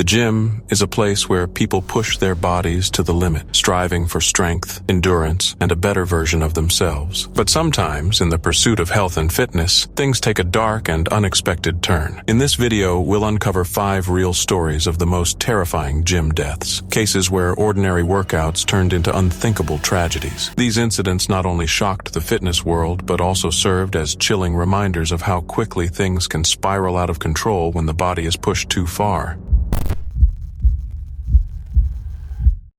The gym is a place where people push their bodies to the limit, striving for strength, endurance, and a better version of themselves. But sometimes, in the pursuit of health and fitness, things take a dark and unexpected turn. In this video, we'll uncover 5 real stories of the most terrifying gym deaths, cases where ordinary workouts turned into unthinkable tragedies. These incidents not only shocked the fitness world, but also served as chilling reminders of how quickly things can spiral out of control when the body is pushed too far.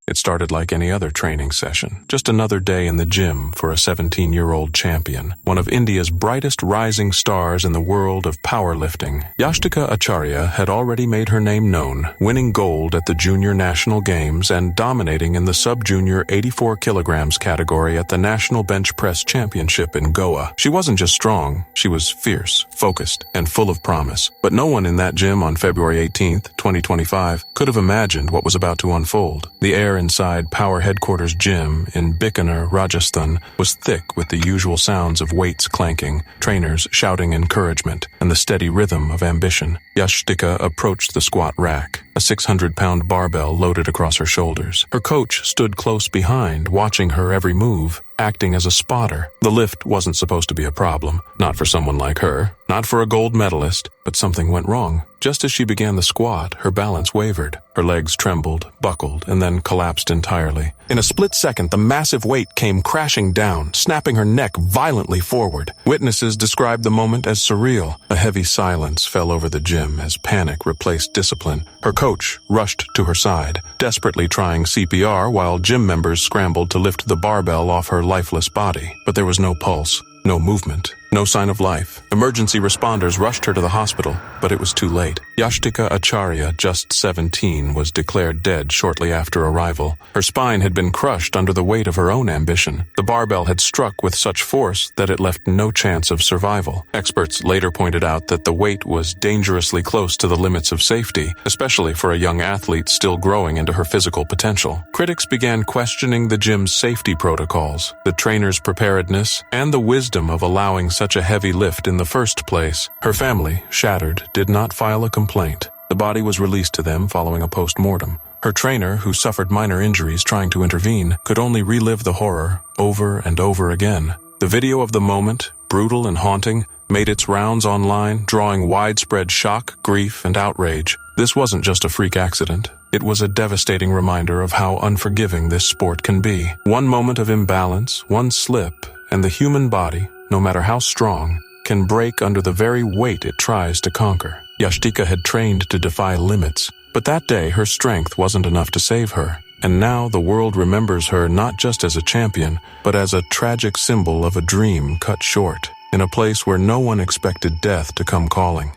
It started like any other training session, just another day in the gym for a 17-year-old champion, one of India's brightest rising stars in the world of powerlifting. Yashika Acharia had already made her name known, winning gold at the Junior National Games and dominating in the sub-junior 84 kilograms category at the National Bench Press Championship in Goa. She wasn't just strong, she was fierce, focused, and full of promise. But no one in that gym on February 18, 2025, could have imagined what was about to unfold. The air inside Power Headquarters Gym in Bikaner, Rajasthan, was thick with the usual sounds of weights clanking, trainers shouting encouragement, and the steady rhythm of ambition. Yashika approached the squat rack, a 600-pound barbell loaded across her shoulders. Her coach stood close behind, watching her every move, acting as a spotter. The lift wasn't supposed to be a problem, not for someone like her, not for a gold medalist, but something went wrong. Just as she began the squat, her balance wavered. Her legs trembled, buckled, and then collapsed entirely. In a split second, the massive weight came crashing down, snapping her neck violently forward. Witnesses described the moment as surreal. A heavy silence fell over the gym as panic replaced discipline. Her coach rushed to her side, desperately trying CPR while gym members scrambled to lift the barbell off her lifeless body. But there was no pulse, no movement, no sign of life. Emergency responders rushed her to the hospital, but it was too late. Yashika Acharia, just 17, was declared dead shortly after arrival. Her spine had been crushed under the weight of her own ambition. The barbell had struck with such force that it left no chance of survival. Experts later pointed out that the weight was dangerously close to the limits of safety, especially for a young athlete still growing into her physical potential. Critics began questioning the gym's safety protocols, the trainer's preparedness, and the wisdom of allowing such a heavy lift in the first place. Her family, shattered, did not file a complaint. The body was released to them following a post-mortem. Her trainer, who suffered minor injuries trying to intervene, could only relive the horror over and over again. The video of the moment, brutal and haunting, made its rounds online, drawing widespread shock, grief, and outrage. This wasn't just a freak accident. It was a devastating reminder of how unforgiving this sport can be. One moment of imbalance, one slip, and the human body, no matter how strong, can break under the very weight it tries to conquer. Yashika had trained to defy limits, but that day her strength wasn't enough to save her. And now the world remembers her not just as a champion, but as a tragic symbol of a dream cut short, in a place where no one expected death to come calling.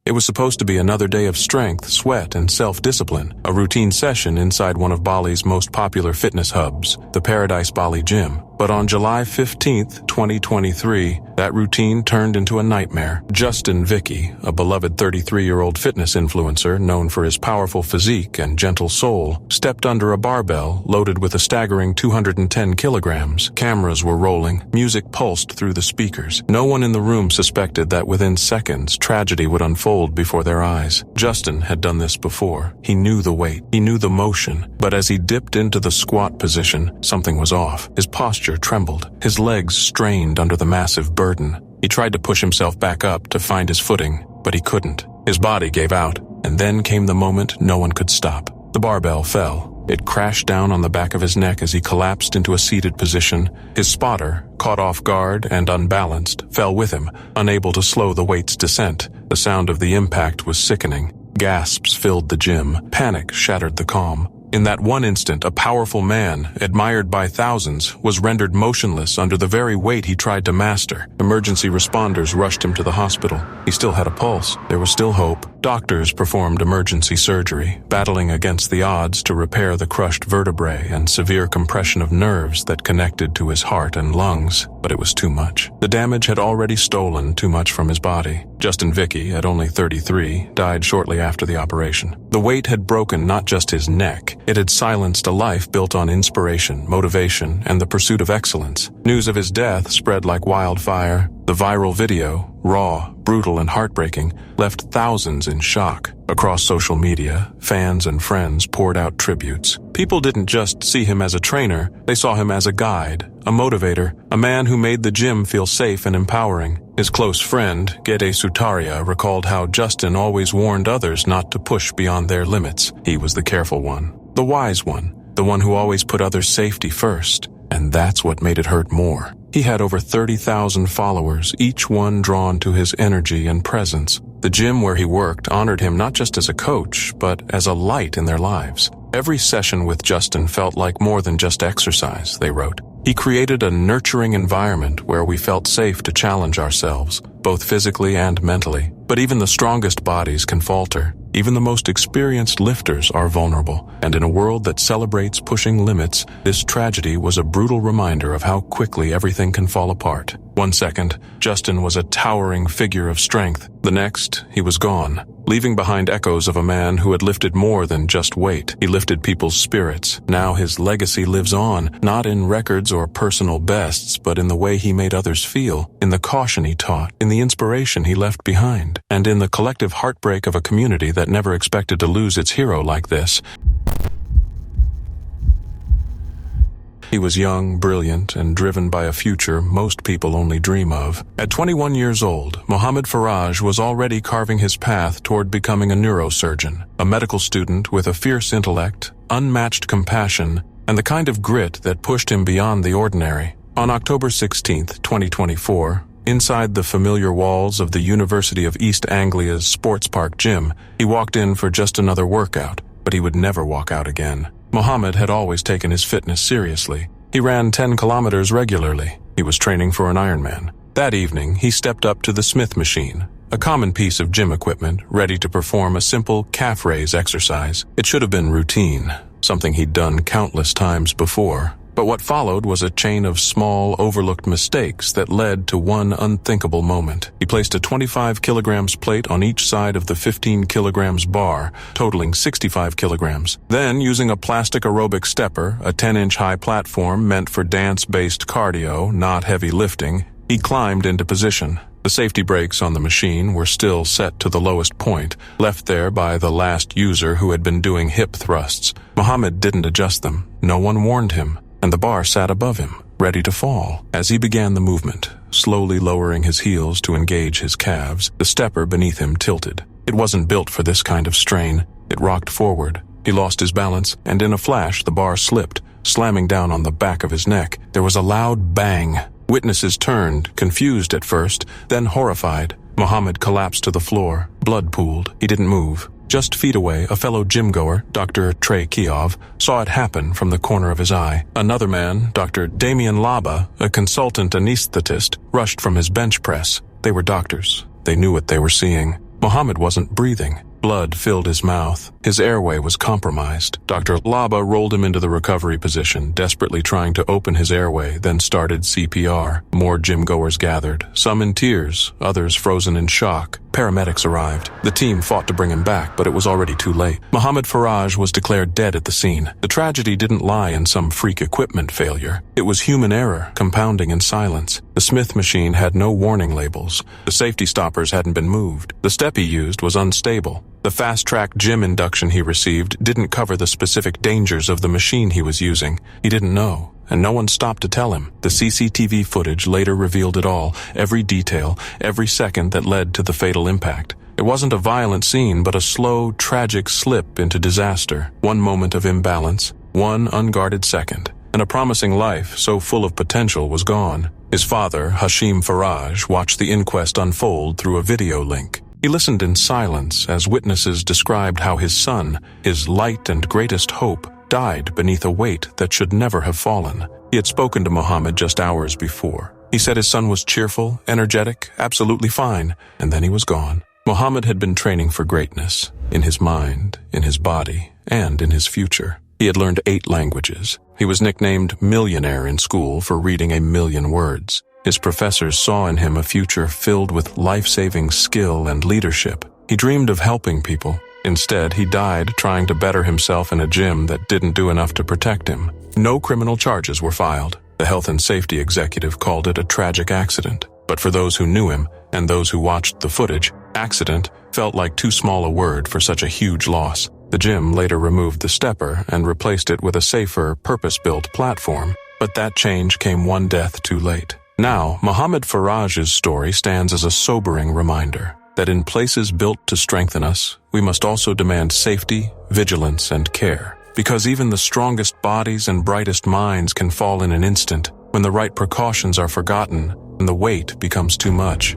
It was supposed to be another day of strength, sweat, and self-discipline, a routine session inside one of Bali's most popular fitness hubs, the Paradise Bali Gym. But on July 15, 2023, that routine turned into a nightmare. Vicki, a beloved 33-year-old fitness influencer known for his powerful physique and gentle soul, stepped under a barbell loaded with a staggering 210 kilograms. Cameras were rolling, music pulsed through the speakers. No one in the room suspected that within seconds, tragedy would unfold before their eyes. Justin had done this before. He knew the weight, he knew the motion, but as he dipped into the squat position, something was off. His posture trembled. His legs strained under the massive burden. He tried to push himself back up to find his footing, but he couldn't. His body gave out, and then came the moment no one could stop. The barbell fell. It crashed down on the back of his neck as he collapsed into a seated position. His spotter, caught off guard and unbalanced, fell with him, unable to slow the weight's descent. The sound of the impact was sickening. Gasps filled the gym. Panic shattered the calm. In that one instant, a powerful man, admired by thousands, was rendered motionless under the very weight he tried to master. Emergency responders rushed him to the hospital. He still had a pulse. There was still hope. Doctors performed emergency surgery, battling against the odds to repair the crushed vertebrae and severe compression of nerves that connected to his heart and lungs. But it was too much. The damage had already stolen too much from his body. Vicki, at only 33, died shortly after the operation. The weight had broken not just his neck, it had silenced a life built on inspiration, motivation, and the pursuit of excellence. News of his death spread like wildfire. The viral video, raw, brutal, and heartbreaking, left thousands in shock. Across social media, fans and friends poured out tributes. People didn't just see him as a trainer, they saw him as a guide, a motivator, a man who made the gym feel safe and empowering. His close friend, Yashika Acharia, recalled how Justin always warned others not to push beyond their limits. He was the careful one, the wise one, the one who always put others' safety first. And that's what made it hurt more. He had over 30,000 followers, each one drawn to his energy and presence. The gym where he worked honored him not just as a coach, but as a light in their lives. Every session with Justin felt like more than just exercise, they wrote. He created a nurturing environment where we felt safe to challenge ourselves, both physically and mentally. But even the strongest bodies can falter. Even the most experienced lifters are vulnerable. And in a world that celebrates pushing limits, this tragedy was a brutal reminder of how quickly everything can fall apart. 1 second, Justin was a towering figure of strength. The next, he was gone, leaving behind echoes of a man who had lifted more than just weight. He lifted people's spirits. Now his legacy lives on, not in records or personal bests, but in the way he made others feel, in the caution he taught, in the inspiration he left behind, and in the collective heartbreak of a community that never expected to lose its hero like this. He was young, brilliant, and driven by a future most people only dream of. At 21 years old, Farage was already carving his path toward becoming a neurosurgeon, a medical student with a fierce intellect, unmatched compassion, and the kind of grit that pushed him beyond the ordinary. On October 16, 2024, inside the familiar walls of the University of East Anglia's Sports Park gym, he walked in for just another workout, but he would never walk out again. Mohammed had always taken his fitness seriously. He ran 10 kilometers regularly. He was training for an Ironman. That evening, he stepped up to the Smith machine, a common piece of gym equipment ready to perform a simple calf raise exercise. It should have been routine, something he'd done countless times before. But what followed was a chain of small, overlooked mistakes that led to one unthinkable moment. He placed a 25 kilograms plate on each side of the 15 kilograms bar, totaling 65 kilograms. Then, using a plastic aerobic stepper, a 10-inch high platform meant for dance-based cardio, not heavy lifting, he climbed into position. The safety brakes on the machine were still set to the lowest point, left there by the last user who had been doing hip thrusts. Mohammed didn't adjust them. No one warned him. And the bar sat above him, ready to fall. As he began the movement, slowly lowering his heels to engage his calves, the stepper beneath him tilted. It wasn't built for this kind of strain. It rocked forward. He lost his balance, and in a flash the bar slipped, slamming down on the back of his neck. There was a loud bang. Witnesses turned, confused at first, then horrified. Mohammed collapsed to the floor. Blood pooled. He didn't move. Just feet away, a fellow gym-goer, Dr. Trey Kiov, saw it happen from the corner of his eye. Another man, Dr. Damian Laba, a consultant anesthetist, rushed from his bench press. They were doctors. They knew what they were seeing. Mohammed wasn't breathing. Blood filled his mouth. His airway was compromised. Dr. Laba rolled him into the recovery position, desperately trying to open his airway, then started CPR. More gym-goers gathered, some in tears, others frozen in shock. Paramedics arrived. The team fought to bring him back, but it was already too late. Farage was declared dead at the scene. The tragedy didn't lie in some freak equipment failure. It was human error, compounding in silence. The Smith machine had no warning labels. The safety stoppers hadn't been moved. The step he used was unstable. The fast-track gym induction he received didn't cover the specific dangers of the machine he was using. He didn't know, and no one stopped to tell him. The CCTV footage later revealed it all, every detail, every second that led to the fatal impact. It wasn't a violent scene, but a slow, tragic slip into disaster. One moment of imbalance, one unguarded second, and a promising life so full of potential was gone. His father, Hashim Farage, watched the inquest unfold through a video link. He listened in silence as witnesses described how his son, his light and greatest hope, died beneath a weight that should never have fallen. He had spoken to Mohammed just hours before. He said his son was cheerful, energetic, absolutely fine, and then he was gone. Mohammed had been training for greatness, in his mind, in his body, and in his future. He had learned 8 languages. He was nicknamed Millionaire in school for reading 1,000,000 words. His professors saw in him a future filled with life-saving skill and leadership. He dreamed of helping people. Instead, he died trying to better himself in a gym that didn't do enough to protect him. No criminal charges were filed. The health and safety executive called it a tragic accident. But for those who knew him and those who watched the footage, accident felt like too small a word for such a huge loss. The gym later removed the stepper and replaced it with a safer, purpose-built platform. But that change came one death too late. Now, Mohammed Farage's story stands as a sobering reminder that in places built to strengthen us, we must also demand safety, vigilance, and care. Because even the strongest bodies and brightest minds can fall in an instant when the right precautions are forgotten and the weight becomes too much.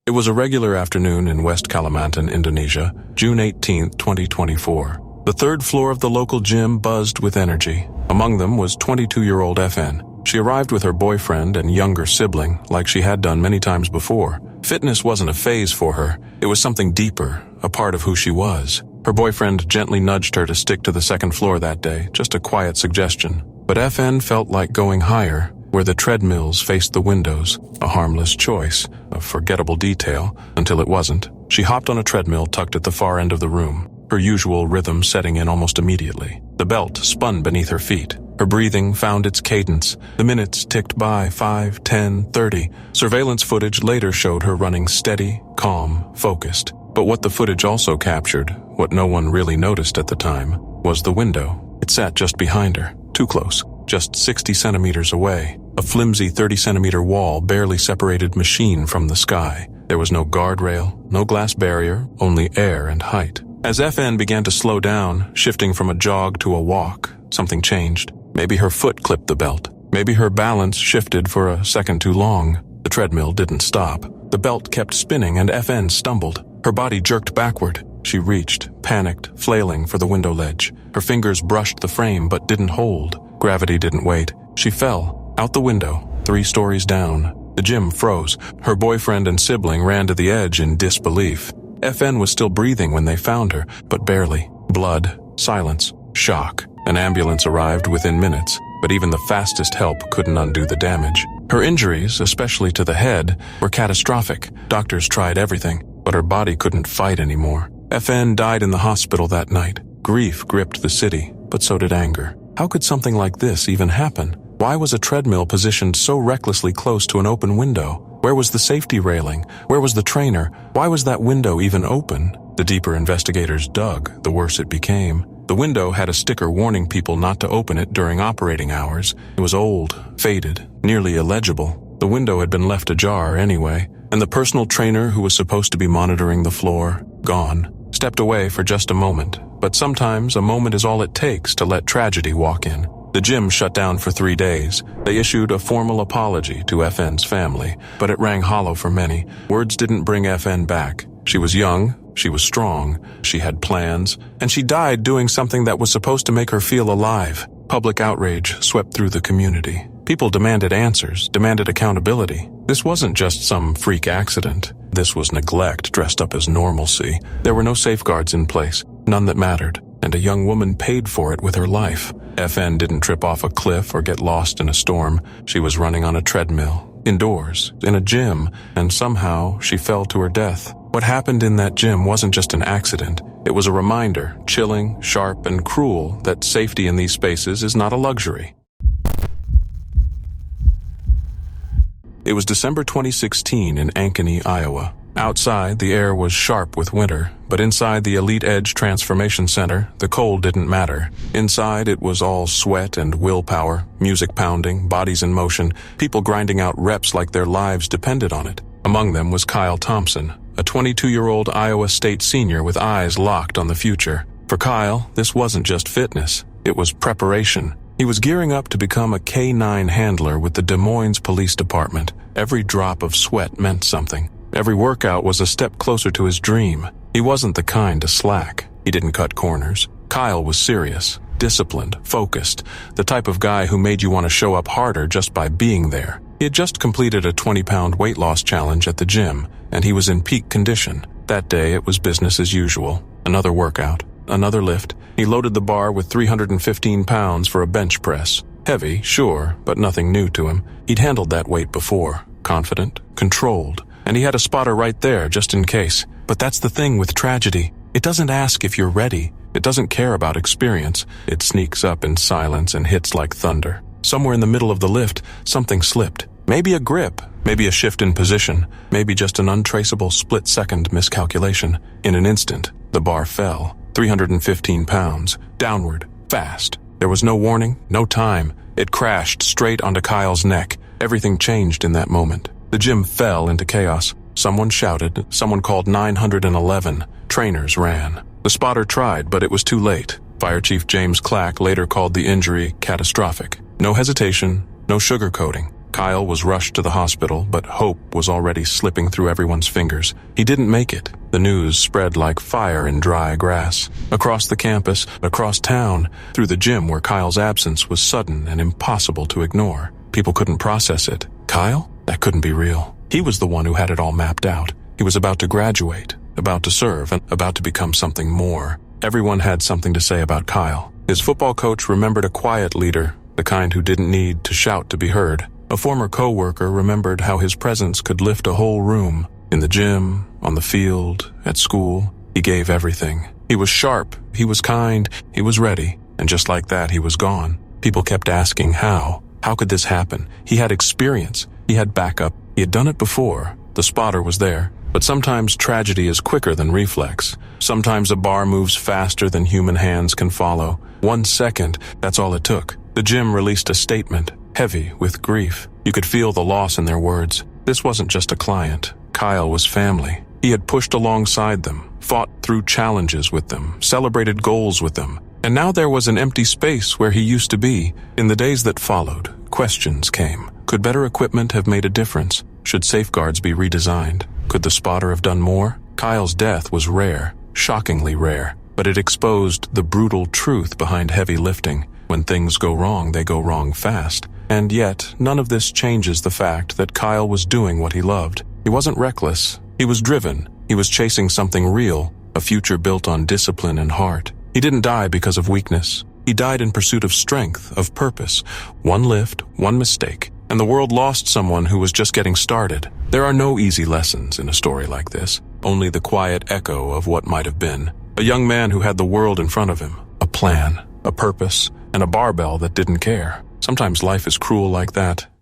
It was a regular afternoon in West Kalimantan, Indonesia, June 18, 2024. The third floor of the local gym buzzed with energy. Among them was 22-year-old FN. She arrived with her boyfriend and younger sibling, like she had done many times before. Fitness wasn't a phase for her. It was something deeper, a part of who she was. Her boyfriend gently nudged her to stick to the second floor that day, just a quiet suggestion. But FN felt like going higher, where the treadmills faced the windows, a harmless choice, a forgettable detail, until it wasn't. She hopped on a treadmill tucked at the far end of the room, her usual rhythm setting in almost immediately. The belt spun beneath her feet. Her breathing found its cadence. The minutes ticked by, 5, 10, 30. Surveillance footage later showed her running steady, calm, focused. But what the footage also captured, what no one really noticed at the time, was the window. It sat just behind her, too close, just 60 centimeters away. A flimsy 30-centimeter wall barely separated machine from the sky. There was no guardrail, no glass barrier, only air and height. As FN began to slow down, shifting from a jog to a walk, something changed. Maybe her foot clipped the belt. Maybe her balance shifted for a second too long. The treadmill didn't stop. The belt kept spinning and FN stumbled. Her body jerked backward. She reached, panicked, flailing for the window ledge. Her fingers brushed the frame but didn't hold. Gravity didn't wait. She fell, out the window, 3 stories down. The gym froze. Her boyfriend and sibling ran to the edge in disbelief. FN was still breathing when they found her, but barely. Blood, silence, shock. An ambulance arrived within minutes, but even the fastest help couldn't undo the damage. Her injuries, especially to the head, were catastrophic. Doctors tried everything, but her body couldn't fight anymore. FN died in the hospital that night. Grief gripped the city, but so did anger. How could something like this even happen? Why was a treadmill positioned so recklessly close to an open window? Where was the safety railing? Where was the trainer? Why was that window even open? The deeper investigators dug, the worse it became. The window had a sticker warning people not to open it during operating hours. It was old, faded, nearly illegible. The window had been left ajar anyway, and the personal trainer who was supposed to be monitoring the floor, gone, stepped away for just a moment. But sometimes a moment is all it takes to let tragedy walk in. The gym shut down for 3 days. They issued a formal apology to FN's family, but it rang hollow for many. Words didn't bring FN back. She was young, she was strong, she had plans, and she died doing something that was supposed to make her feel alive. Public outrage swept through the community. People demanded answers, demanded accountability. This wasn't just some freak accident. This was neglect dressed up as normalcy. There were no safeguards in place, none that mattered, and a young woman paid for it with her life. FN didn't trip off a cliff or get lost in a storm. She was running on a treadmill, indoors, in a gym, and somehow she fell to her death. What happened in that gym wasn't just an accident. It was a reminder, chilling, sharp, and cruel, that safety in these spaces is not a luxury. It was December 2016 in Ankeny, Iowa. Outside, the air was sharp with winter, but inside the Elite Edge Transformation Center, the cold didn't matter. Inside, it was all sweat and willpower, music pounding, bodies in motion, people grinding out reps like their lives depended on it. Among them was Kyle Thompson, a 22-year-old Iowa State senior with eyes locked on the future. For Kyle, this wasn't just fitness, it was preparation. He was gearing up to become a K-9 handler with the Des Moines Police Department. Every drop of sweat meant something. Every workout was a step closer to his dream. He wasn't the kind to slack. He didn't cut corners. Kyle was serious, disciplined, focused, the type of guy who made you want to show up harder just by being there. He had just completed a 20-pound weight loss challenge at the gym, and he was in peak condition. That day, it was business as usual. Another workout, another lift. He loaded the bar with 315 pounds for a bench press. Heavy, sure, but nothing new to him. He'd handled that weight before. Confident, controlled. And he had a spotter right there, just in case. But that's the thing with tragedy. It doesn't ask if you're ready. It doesn't care about experience. It sneaks up in silence and hits like thunder. Somewhere in the middle of the lift, something slipped. Maybe a grip, maybe a shift in position, maybe just an untraceable split-second miscalculation. In an instant, the bar fell, 315 pounds, downward, fast. There was no warning, no time. It crashed straight onto Kyle's neck. Everything changed in that moment. The gym fell into chaos. Someone shouted, someone called 911. Trainers ran. The spotter tried, but it was too late. Fire Chief James Clack later called the injury catastrophic. No hesitation, no sugarcoating. Kyle was rushed to the hospital, but hope was already slipping through everyone's fingers. He didn't make it. The news spread like fire in dry grass. Across the campus, across town, through the gym where Kyle's absence was sudden and impossible to ignore. People couldn't process it. Kyle? That couldn't be real. He was the one who had it all mapped out. He was about to graduate, about to serve, and about to become something more. Everyone had something to say about Kyle. His football coach remembered a quiet leader, the kind who didn't need to shout to be heard. A former co-worker remembered how his presence could lift a whole room. In the gym, on the field, at school, he gave everything. He was sharp, he was kind, he was ready, and just like that, he was gone. People kept asking how. How could this happen? He had experience. He had backup. He had done it before. The spotter was there. But sometimes tragedy is quicker than reflex. Sometimes a bar moves faster than human hands can follow. 1 second, that's all it took. The gym released a statement, heavy with grief. You could feel the loss in their words. This wasn't just a client. Kyle was family. He had pushed alongside them, fought through challenges with them, celebrated goals with them. And now there was an empty space where he used to be. In the days that followed, questions came. Could better equipment have made a difference? Should safeguards be redesigned? Could the spotter have done more? Kyle's death was rare, shockingly rare, but it exposed the brutal truth behind heavy lifting. When things go wrong, they go wrong fast. And yet, none of this changes the fact that Kyle was doing what he loved. He wasn't reckless. He was driven. He was chasing something real, a future built on discipline and heart. He didn't die because of weakness. He died in pursuit of strength, of purpose. One lift, one mistake, and the world lost someone who was just getting started. There are no easy lessons in a story like this, only the quiet echo of what might have been. A young man who had the world in front of him, a plan, a purpose, and a barbell that didn't care. Sometimes life is cruel like that.